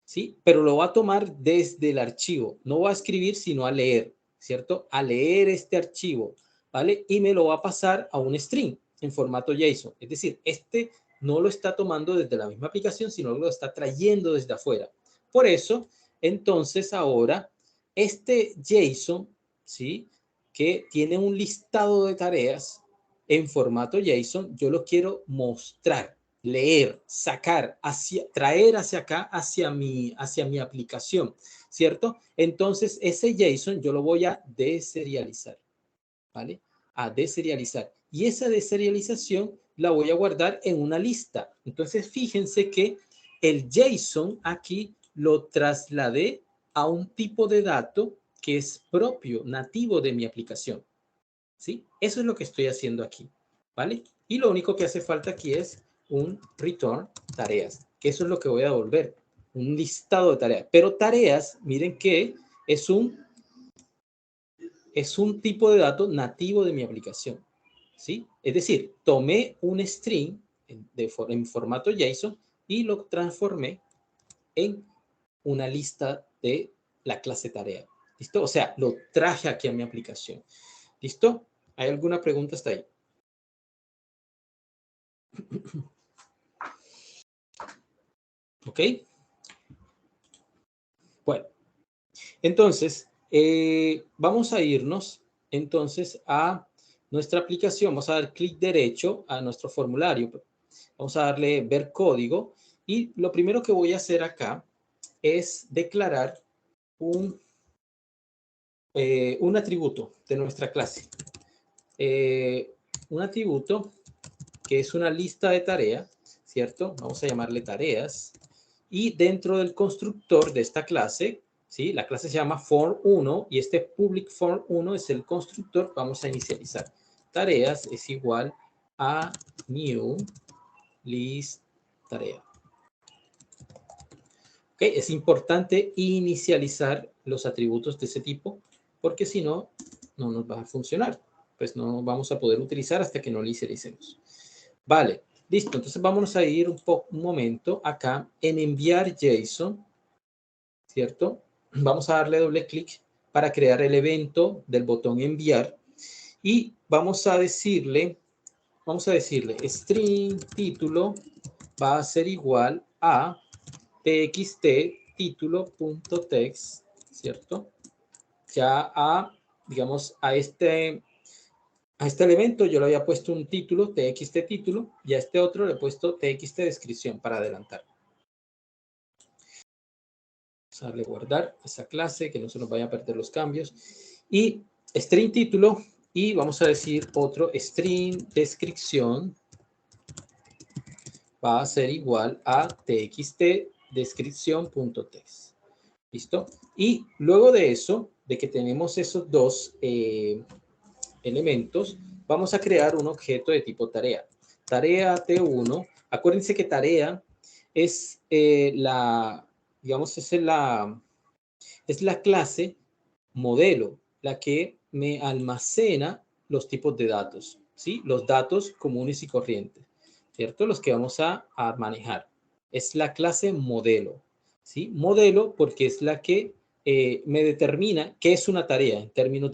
¿sí? Pero lo va a tomar desde el archivo, no va a escribir, sino a leer, ¿cierto? A leer este archivo, ¿vale? Y me lo va a pasar a un string en formato JSON. Es decir, este no lo está tomando desde la misma aplicación, sino lo está trayendo desde afuera. Por eso, entonces ahora este JSON, ¿sí? Que tiene un listado de tareas en formato JSON, yo lo quiero mostrar, leer, sacar, traer hacia acá, hacia mi aplicación, ¿cierto? Entonces, ese JSON yo lo voy a deserializar, ¿vale? A deserializar. Y esa deserialización la voy a guardar en una lista. Entonces, fíjense que el JSON aquí lo trasladé a un tipo de dato que es propio, nativo de mi aplicación. ¿Sí? Eso es lo que estoy haciendo aquí, ¿vale? Y lo único que hace falta aquí es un return tareas, que eso es lo que voy a devolver, un listado de tareas. Pero tareas, miren que es un tipo de dato nativo de mi aplicación, ¿sí? Es decir, tomé un string en formato JSON y lo transformé en una lista de la clase tarea. ¿Listo? O sea, lo traje aquí a mi aplicación. ¿Listo? ¿Hay alguna pregunta hasta ahí? ¿Ok? Bueno, entonces, vamos a irnos entonces a nuestra aplicación. Vamos a dar clic derecho a nuestro formulario. Vamos a darle ver código. Y lo primero que voy a hacer acá es declarar un atributo de nuestra clase. Un atributo que es una lista de tareas, ¿cierto? Vamos a llamarle tareas. Y dentro del constructor de esta clase, ¿sí? La clase se llama form1 y este public form1 es el constructor. Vamos a inicializar. Tareas es igual a new list tarea. ¿Okay? Es importante inicializar los atributos de ese tipo, porque si no, no nos va a funcionar. Pues no vamos a poder utilizar hasta que no lo inicialicemos. Vale, listo. Entonces vámonos a ir un momento acá en enviar JSON, ¿cierto? Vamos a darle doble clic para crear el evento del botón enviar y vamos a decirle string título va a ser igual a txt título.text, ¿cierto? Ya digamos, a este elemento yo le había puesto un título, txt título, y a este otro le he puesto txt descripción para adelantar. Vamos a darle guardar esa clase, que no se nos vaya a perder los cambios. Y string título, y vamos a decir otro string descripción va a ser igual a txt descripción.text. ¿Listo? Y luego de eso, de que tenemos esos dos elementos, vamos a crear un objeto de tipo tarea. Tarea T1. Acuérdense que tarea es digamos, es la clase modelo, la que me almacena los tipos de datos, ¿sí? Los datos comunes y corrientes, ¿cierto? Los que vamos a manejar. Es la clase modelo, ¿sí? Modelo porque es la que me determina qué es una tarea en términos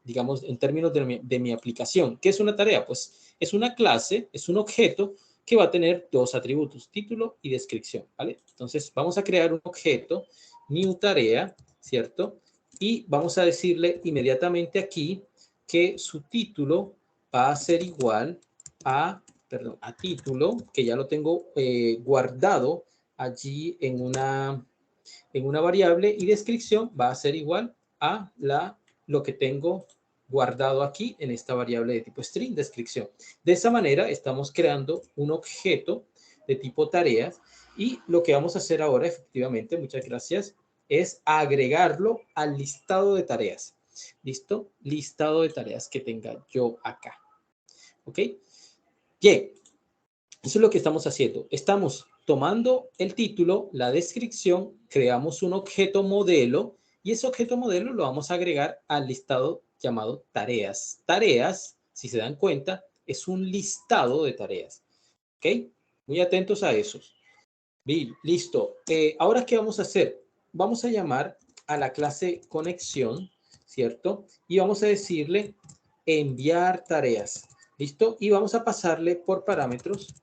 digamos, en términos de mi aplicación. ¿Qué es una tarea? Pues es una clase, es un objeto que va a tener dos atributos, título y descripción, ¿vale? Entonces, vamos a crear un objeto, new tarea, ¿cierto? Y vamos a decirle inmediatamente aquí que su título va a ser igual a título, que ya lo tengo guardado allí en una variable, y descripción va a ser igual a lo que tengo guardado aquí en esta variable de tipo string, descripción. De esa manera estamos creando un objeto de tipo tareas y lo que vamos a hacer ahora, efectivamente, muchas gracias, es agregarlo al listado de tareas. ¿Listo? Listado de tareas que tenga yo acá. ¿Ok? Bien. Eso es lo que estamos haciendo. Estamos tomando el título, la descripción, creamos un objeto modelo y ese objeto modelo lo vamos a agregar al listado llamado tareas. Tareas, si se dan cuenta, es un listado de tareas. ¿Ok? Muy atentos a esos. Bien, listo. Ahora, ¿qué vamos a hacer? Vamos a llamar a la clase conexión, ¿cierto? Y vamos a decirle enviar tareas. ¿Listo? Y vamos a pasarle por parámetros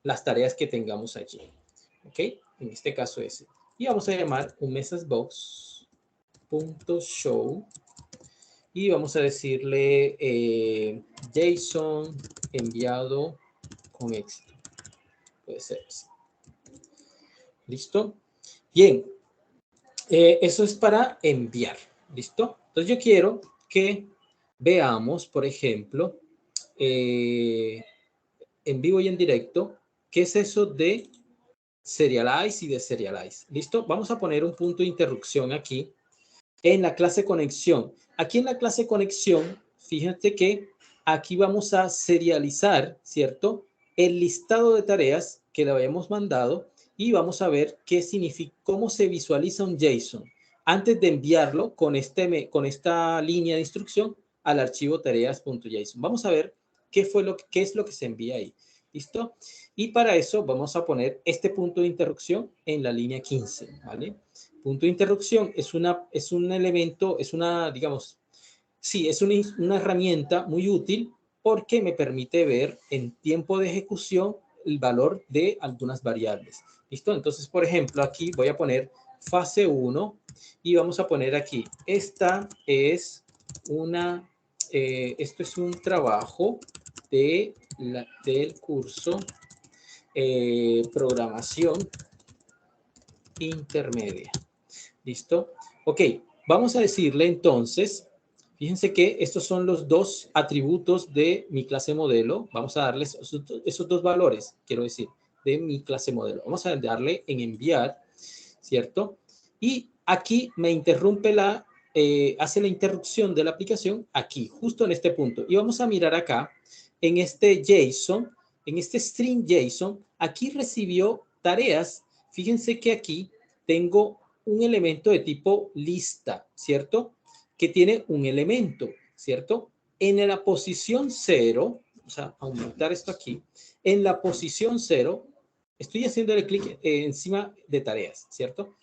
las tareas que tengamos allí. ¿Ok? En este caso ese. Y vamos a llamar un messagebox.show y vamos a decirle JSON enviado con éxito. Puede ser así. ¿Listo? Bien. Eso es para enviar. ¿Listo? Entonces yo quiero que veamos, por ejemplo, en vivo y en directo, qué es eso de serialize y deserialize. ¿Listo? Vamos a poner un punto de interrupción aquí en la clase conexión. Aquí en la clase conexión, fíjate que aquí vamos a serializar, ¿cierto? El listado de tareas que le habíamos mandado y vamos a ver qué significa, cómo se visualiza un JSON antes de enviarlo con esta línea de instrucción al archivo tareas.json. Vamos a ver qué es lo que se envía ahí. ¿Listo? Y para eso vamos a poner este punto de interrupción en la línea 15, ¿vale? Punto de interrupción es un elemento, digamos, sí, es una herramienta muy útil porque me permite ver en tiempo de ejecución el valor de algunas variables. ¿Listo? Entonces, por ejemplo, aquí voy a poner fase 1 y vamos a poner aquí, esto es un trabajo del curso programación intermedia. ¿Listo? Ok, vamos a decirle entonces, fíjense que estos son los dos atributos de mi clase modelo. Vamos a darles esos dos valores, quiero decir, de mi clase modelo. Vamos a darle en enviar, ¿cierto? Y aquí me interrumpe hace la interrupción de la aplicación aquí, justo en este punto. Y vamos a mirar acá, en este JSON, en este string JSON, aquí recibió tareas. Fíjense que aquí tengo un elemento de tipo lista, ¿cierto? Que tiene un elemento, ¿cierto? En la posición 0, o sea, aumentar esto aquí, en la posición 0, estoy haciéndole clic encima de tareas, ¿cierto?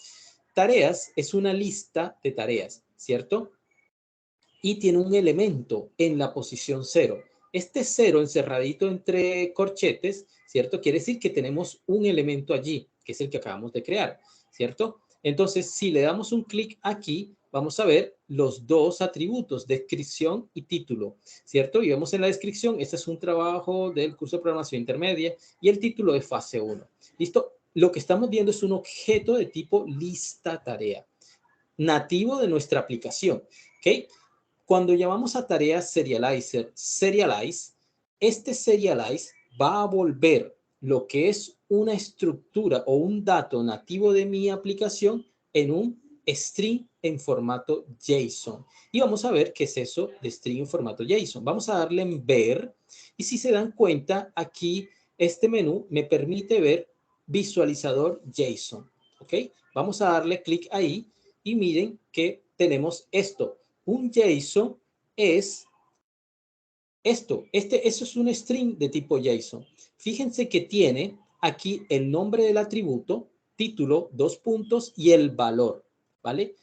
Tareas es una lista de tareas, ¿cierto? Y tiene un elemento en la posición 0. Este 0 encerradito entre corchetes, ¿cierto? Quiere decir que tenemos un elemento allí, que es el que acabamos de crear, ¿cierto? Entonces, si le damos un clic aquí, vamos a ver los dos atributos, descripción y título, ¿cierto? Y vemos en la descripción, este es un trabajo del curso de programación intermedia y el título de fase 1. ¿Listo? Lo que estamos viendo es un objeto de tipo lista tarea, nativo de nuestra aplicación, ¿ok? Cuando llamamos a tareas serializer, serialize, este serialize va a volver lo que es una estructura o un dato nativo de mi aplicación en un string en formato JSON. Y vamos a ver qué es eso de string en formato JSON. Vamos a darle en ver y si se dan cuenta, aquí este menú me permite ver visualizador JSON. ¿Ok? Vamos a darle clic ahí y miren que tenemos esto. Un JSON es esto. Eso es un string de tipo JSON. Fíjense que tiene aquí el nombre del atributo, título, 2 puntos y el valor, ¿vale?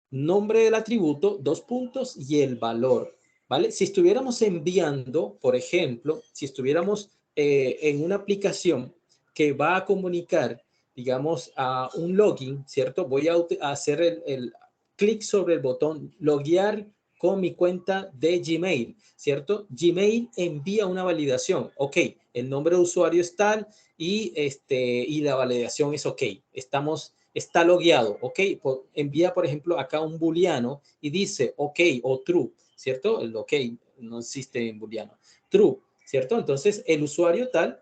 Nombre del atributo, 2 puntos y el valor, ¿vale? Si estuviéramos enviando, por ejemplo, si estuviéramos en una aplicación que va a comunicar, digamos, a un login, ¿cierto? Voy a hacer el clic sobre el botón loguear con mi cuenta de Gmail, ¿cierto? Gmail envía una validación. Ok, el nombre de usuario es tal y la validación es ok. Está logueado, ok. Envía, por ejemplo, acá un booleano y dice ok o true, ¿cierto? El ok no existe en booleano. True, ¿cierto? Entonces, el usuario tal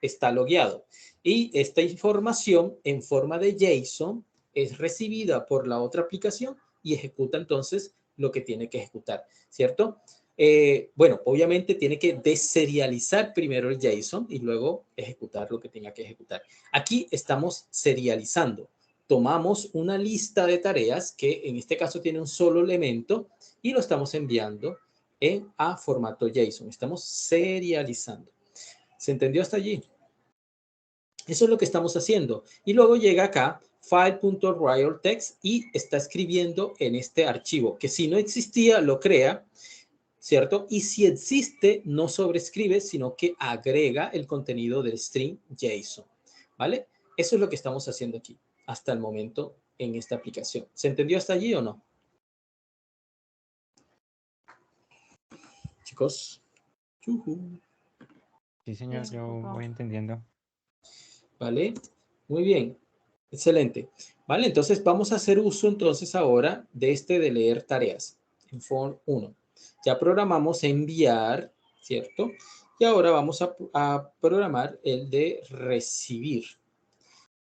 está logueado. Y esta información en forma de JSON es recibida por la otra aplicación y ejecuta entonces lo que tiene que ejecutar, ¿cierto? Bueno, obviamente tiene que deserializar primero el JSON y luego ejecutar lo que tenga que ejecutar. Aquí estamos serializando. Tomamos una lista de tareas que en este caso tiene un solo elemento y lo estamos enviando a formato JSON. Estamos serializando. ¿Se entendió hasta allí? Eso es lo que estamos haciendo. Y luego llega acá file.writeText y está escribiendo en este archivo, que si no existía, lo crea, ¿cierto? Y si existe, no sobrescribe, sino que agrega el contenido del string JSON, ¿vale? Eso es lo que estamos haciendo aquí, hasta el momento en esta aplicación. ¿Se entendió hasta allí o no? Chicos.
Sí,
Sí,
señor,
un
yo
poco.
voy entendiendo.
¿Vale? Muy bien. Excelente. ¿Vale? Entonces vamos a hacer uso entonces ahora de este de leer tareas en form 1. Ya programamos enviar, ¿cierto? Y ahora vamos a programar el de recibir.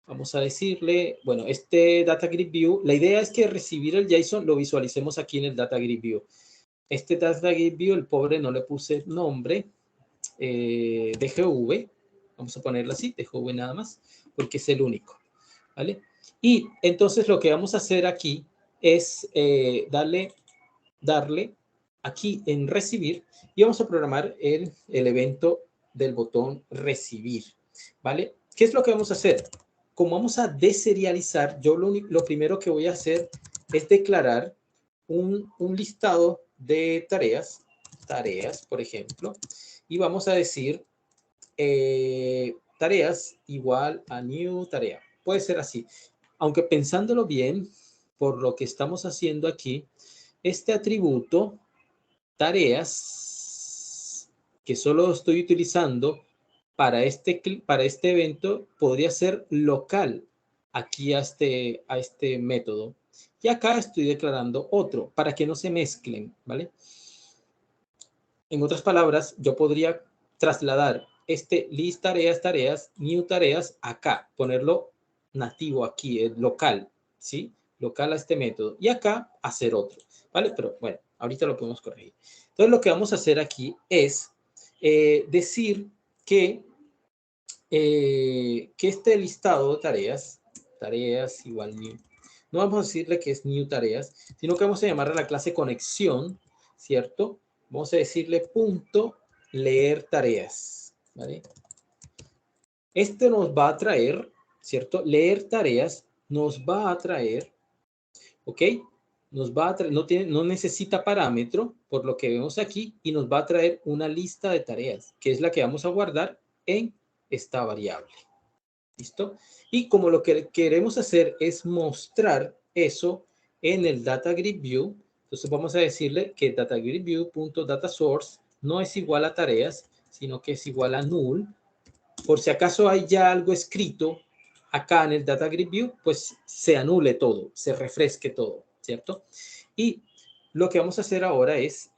Vamos a decirle, bueno, este Data Grid View, la idea es que recibir el JSON lo visualicemos aquí en el Data Grid View. Este Data Grid View, el pobre no le puse nombre, DGV, vamos a ponerlo así, DGV nada más, porque es el único, ¿vale? Y entonces lo que vamos a hacer aquí es darle aquí en recibir y vamos a programar el evento del botón recibir, ¿vale? ¿Qué es lo que vamos a hacer? Como vamos a deserializar, yo lo primero que voy a hacer es declarar un listado de tareas, por ejemplo, y vamos a decir tareas igual a new tarea. Puede ser así. Aunque pensándolo bien, por lo que estamos haciendo aquí, este atributo, tareas, que solo estoy utilizando para este evento, podría ser local aquí a este método. Y acá estoy declarando otro para que no se mezclen, ¿vale? En otras palabras, yo podría trasladar este list tareas, new tareas acá, ponerlo nativo aquí, local, ¿sí? Local a este método. Y acá hacer otro, ¿vale? Pero bueno, ahorita lo podemos corregir. Entonces, lo que vamos a hacer aquí es decir que este listado de tareas igual new. No vamos a decirle que es new tareas, sino que vamos a llamar a la clase conexión, ¿cierto? Vamos a decirle punto leer tareas, ¿vale? Este nos va a traer, ¿cierto? Leer tareas nos va a traer, ¿ok? Nos va a traer, no necesita parámetro, por lo que vemos aquí, y nos va a traer una lista de tareas, que es la que vamos a guardar en esta variable. ¿Listo? Y como lo que queremos hacer es mostrar eso en el Data Grid View, entonces vamos a decirle que Data Grid View.dataSource no es igual a tareas, sino que es igual a null. Por si acaso hay ya algo escrito acá en el Data Grid View, pues se anule todo, se refresque todo, ¿cierto? Y lo que vamos a hacer ahora es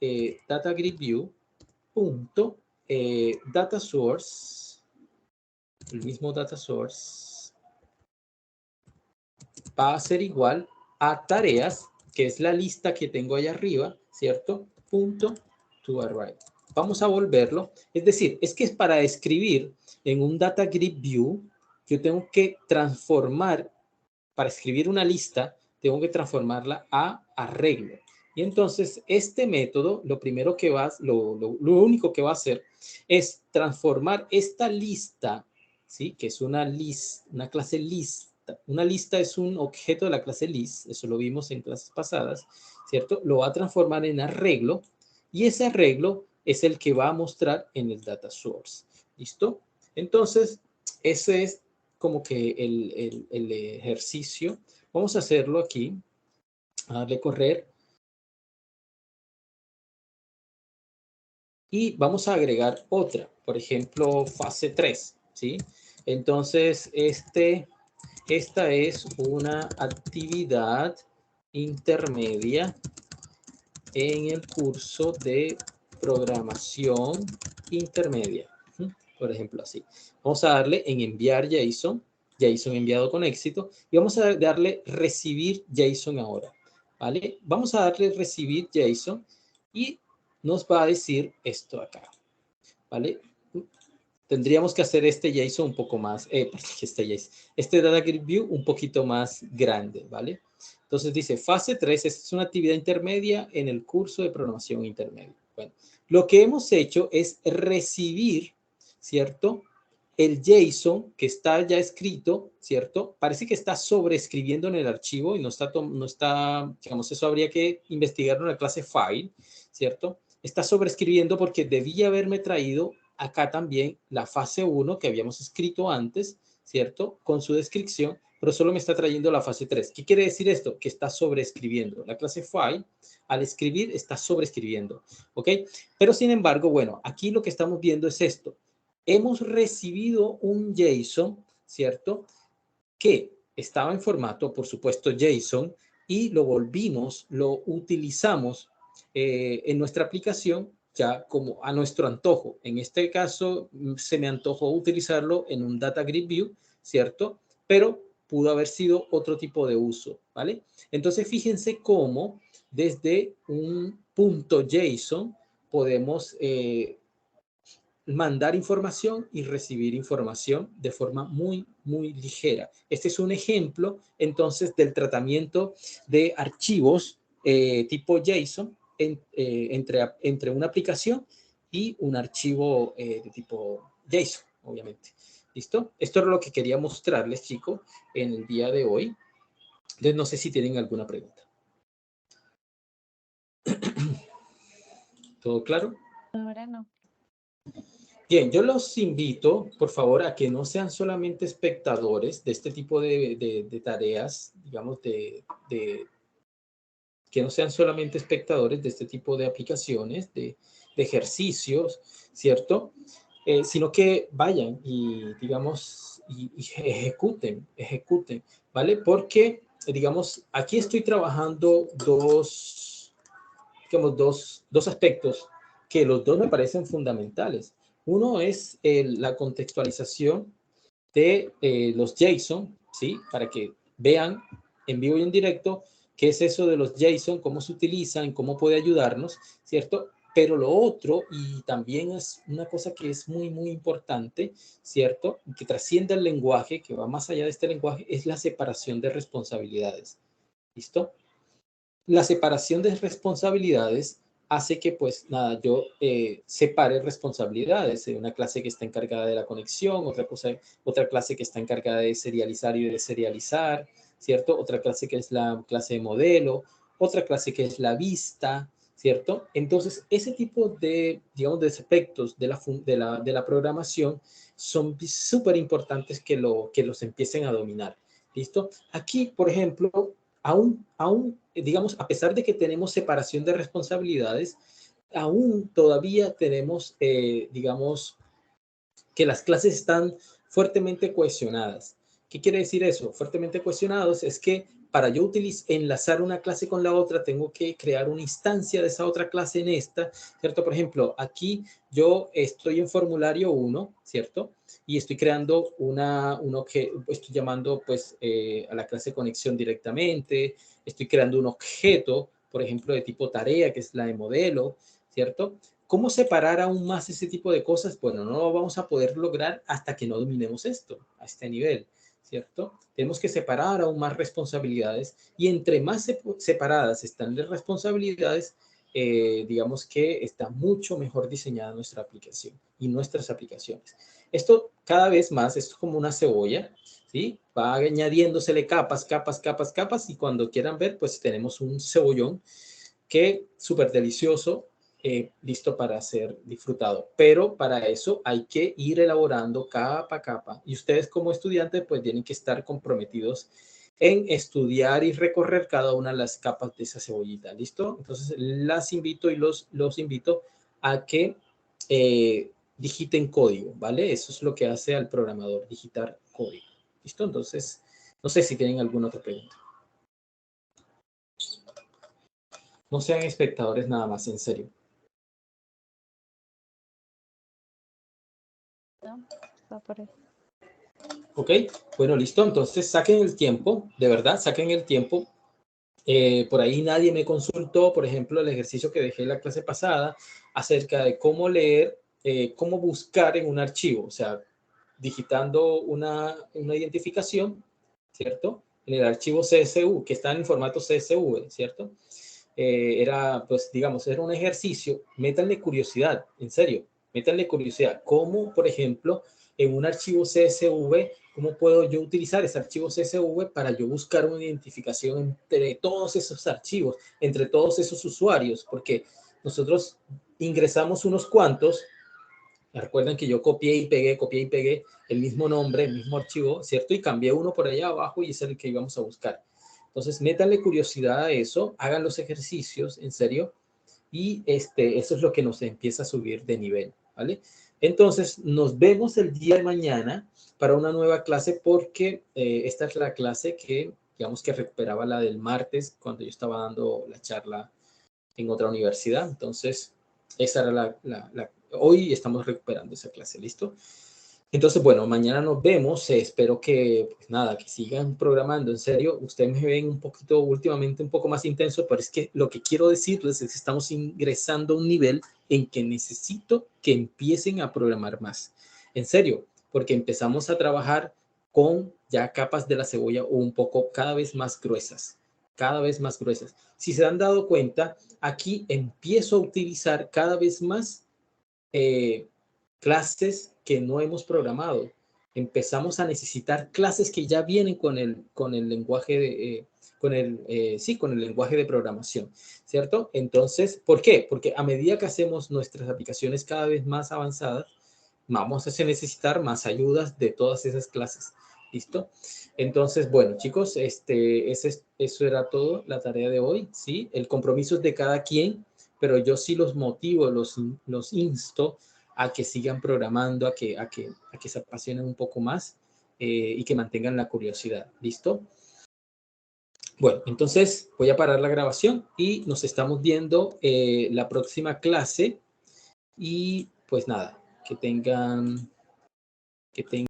Data Grid View.dataSource, el mismo data source va a ser igual a tareas, que es la lista que tengo allá arriba, ¿cierto? Punto to array. Vamos a volverlo. Es decir, es que es para escribir en un data grid view, yo tengo que transformar, para escribir una lista, tengo que transformarla a arreglo. Y entonces este método, lo primero que va, lo único que va a hacer es transformar esta lista, ¿sí? Que es una clase lista. Una lista es un objeto de la clase list, eso lo vimos en clases pasadas, ¿cierto? Lo va a transformar en arreglo y ese arreglo es el que va a mostrar en el data source. ¿Listo? Entonces, ese es como que el ejercicio. Vamos a hacerlo aquí, a darle correr. Y vamos a agregar otra, por ejemplo, fase 3, ¿sí? Entonces, esta es una actividad intermedia en el curso de programación intermedia. Por ejemplo, así. Vamos a darle en enviar JSON, JSON enviado con éxito, y vamos a darle recibir JSON ahora, ¿vale? Vamos a darle recibir JSON y nos va a decir esto acá, ¿vale? Tendríamos que hacer este JSON un poco más, este Data Grid View un poquito más grande, ¿vale? Entonces dice, fase 3, esta es una actividad intermedia en el curso de programación intermedia. Bueno, lo que hemos hecho es recibir, ¿cierto? El JSON que está ya escrito, ¿cierto? Parece que está sobreescribiendo en el archivo y no está, digamos, eso habría que investigarlo en la clase file, ¿cierto? Está sobreescribiendo porque debía haberme traído acá también la fase 1 que habíamos escrito antes, ¿cierto? Con su descripción, pero solo me está trayendo la fase 3. ¿Qué quiere decir esto? Que está sobreescribiendo. La clase file, al escribir, está sobreescribiendo, ¿ok? Pero sin embargo, bueno, aquí lo que estamos viendo es esto. Hemos recibido un JSON, ¿cierto? Que estaba en formato, por supuesto, JSON, y lo volvimos, lo utilizamos en nuestra aplicación ya como a nuestro antojo. En este caso, se me antojó utilizarlo en un Data Grid View, ¿cierto? Pero pudo haber sido otro tipo de uso, ¿vale? Entonces, fíjense cómo desde un punto JSON podemos mandar información y recibir información de forma muy, muy ligera. Este es un ejemplo, entonces, del tratamiento de archivos tipo JSON entre una aplicación y un archivo de tipo JSON, obviamente. ¿Listo? Esto es lo que quería mostrarles, chicos, en el día de hoy. Entonces, no sé si tienen alguna pregunta. ¿Todo claro?
Ahora no.
Bien, yo los invito, por favor, a que no sean solamente espectadores de este tipo de tareas, digamos, que no sean solamente espectadores de este tipo de aplicaciones, de ejercicios, ¿cierto? Sino que vayan y, digamos, y ejecuten, ¿vale? Porque, digamos, aquí estoy trabajando dos aspectos que los dos me parecen fundamentales. Uno es la contextualización de los JSON, ¿sí? Para que vean en vivo y en directo qué es eso de los JSON, cómo se utilizan, cómo puede ayudarnos, ¿cierto? Pero lo otro, y también es una cosa que es muy, muy importante, ¿cierto? Que trasciende el lenguaje, que va más allá de este lenguaje, es la separación de responsabilidades. ¿Listo? La separación de responsabilidades hace que, pues, nada, yo separe responsabilidades. Una clase que está encargada de la conexión, otra clase que está encargada de serializar y de serializar, ¿cierto? Otra clase que es la clase de modelo, otra clase que es la vista, ¿cierto? Entonces, ese tipo de, digamos, de aspectos de la programación son súper importantes que los empiecen a dominar. ¿Listo? Aquí, por ejemplo, digamos, a pesar de que tenemos separación de responsabilidades, aún todavía tenemos, digamos, que las clases están fuertemente cohesionadas. ¿Qué quiere decir eso? Fuertemente cohesionados es que para yo enlazar una clase con la otra, tengo que crear una instancia de esa otra clase en esta, ¿cierto? Por ejemplo, aquí yo estoy en formulario 1, ¿cierto? Y estoy creando estoy llamando pues a la clase conexión directamente, estoy creando un objeto, por ejemplo, de tipo tarea, que es la de modelo, ¿cierto? ¿Cómo separar aún más ese tipo de cosas? Bueno, no lo vamos a poder lograr hasta que no dominemos esto, a este nivel, ¿cierto? Tenemos que separar aún más responsabilidades y entre más separadas están las responsabilidades, digamos que está mucho mejor diseñada nuestra aplicación y nuestras aplicaciones. Esto cada vez más, esto es como una cebolla, ¿sí? Va añadiéndosele capas, capas, capas, capas y cuando quieran ver, pues tenemos un cebollón que súper delicioso, listo para ser disfrutado. Pero para eso hay que ir elaborando capa a capa. Y ustedes como estudiantes pues tienen que estar comprometidos en estudiar y recorrer cada una de las capas de esa cebollita. ¿Listo? Entonces las invito y los invito a que digiten código, ¿vale? Eso es lo que hace al programador, digitar código. ¿Listo? Entonces, no sé si tienen alguna otra pregunta. No sean espectadores nada más, en serio.
No, está por ahí.
Ok, bueno, listo. Entonces saquen el tiempo, de verdad, saquen el tiempo. Por ahí nadie me consultó, por ejemplo, el ejercicio que dejé la clase pasada acerca de cómo leer, cómo buscar en un archivo, o sea, digitando una identificación, ¿cierto? En el archivo CSV, que está en formato CSV, ¿cierto? Era, pues, digamos, era un ejercicio, métanle curiosidad, en serio, métanle curiosidad. ¿Cómo, por ejemplo, en un archivo CSV, cómo puedo yo utilizar ese archivo CSV para yo buscar una identificación entre todos esos archivos, entre todos esos usuarios? Porque nosotros ingresamos unos cuantos. Recuerden que yo copié y pegué el mismo nombre, el mismo archivo, ¿cierto? Y cambié uno por allá abajo y es el que íbamos a buscar. Entonces, métanle curiosidad a eso, hagan los ejercicios, en serio, y eso es lo que nos empieza a subir de nivel, ¿vale? Entonces, nos vemos el día de mañana para una nueva clase porque esta es la clase que, digamos que recuperaba la del martes cuando yo estaba dando la charla en otra universidad. Entonces, esa era hoy estamos recuperando esa clase, ¿listo? Entonces, bueno, mañana nos vemos. Espero que, pues nada, que sigan programando. En serio, ustedes me ven un poquito, últimamente un poco más intenso, pero es que lo que quiero decirles es que estamos ingresando a un nivel en que necesito que empiecen a programar más. En serio, porque empezamos a trabajar con ya capas de la cebolla o un poco cada vez más gruesas, cada vez más gruesas. Si se han dado cuenta, aquí empiezo a utilizar cada vez más clases que no hemos programado. Empezamos a necesitar clases que ya vienen con el lenguaje con el lenguaje de programación, ¿cierto? Entonces, ¿por qué? Porque a medida que hacemos nuestras aplicaciones cada vez más avanzadas, vamos a necesitar más ayudas de todas esas clases. ¿Listo? Entonces, bueno, chicos, eso era todo la tarea de hoy, ¿sí? El compromiso es de cada quien, pero yo sí los motivo, los insto a que sigan programando, a que se apasionen un poco más y que mantengan la curiosidad. ¿Listo? Bueno, entonces voy a parar la grabación y nos estamos viendo la próxima clase y pues nada, que tengan